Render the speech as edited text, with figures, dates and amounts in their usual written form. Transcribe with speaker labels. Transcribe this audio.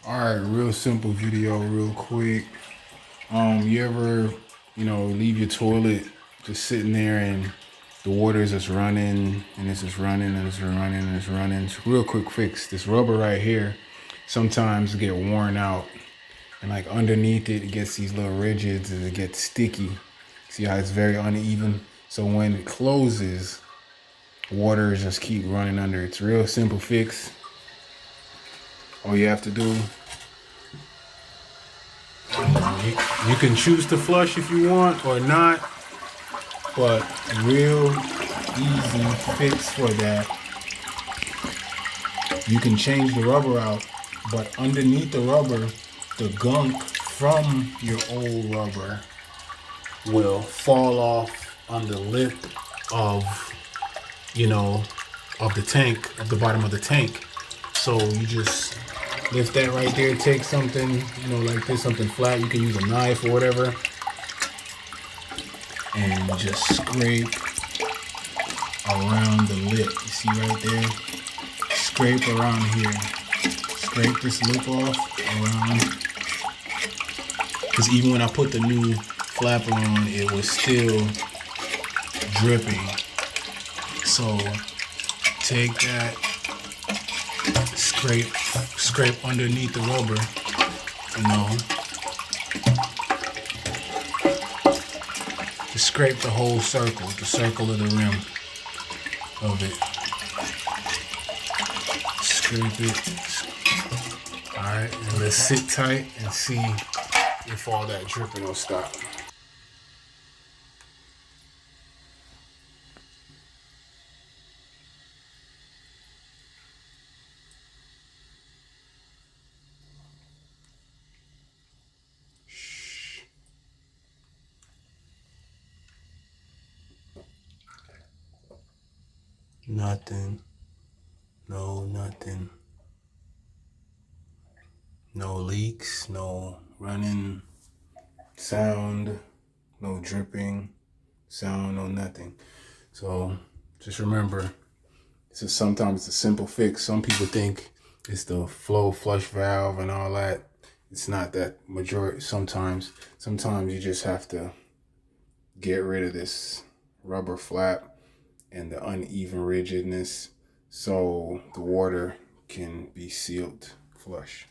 Speaker 1: All right, real simple video, real quick. You ever, leave your toilet just sitting there and the water is just running and it's just running and it's running and it's running. It's a real quick fix. This rubber right here sometimes get worn out and like underneath it, it gets these little ridges and it gets sticky. See how it's very uneven? So when it closes, water just keep running under. It's a real simple fix. All you have to do, you can choose to flush if you want or not, but real easy fix for that. You can change the rubber out, but underneath the rubber, the gunk from your old rubber will fall off on the lip of, of the tank, of the bottom of the tank. So you just lift that right there, take something, like this, something flat. You can use a knife or whatever, and just scrape around the lip. You see right there? Scrape around here. Scrape this lip off around. Because even when I put the new flapper on, it was still dripping. So take that, scrape underneath the rubber, just scrape the whole circle, the circle of the rim of it. Scrape it. All right, and let's sit tight and see if all that dripping will stop. Nothing. No, nothing. No leaks, no running sound, no dripping sound, no nothing. So just remember, sometimes it's a simple fix. Some people think it's the flow flush valve and all that. It's not that. Majority, sometimes you just have to get rid of this rubber flap and the uneven rigidness so the water can be sealed flush.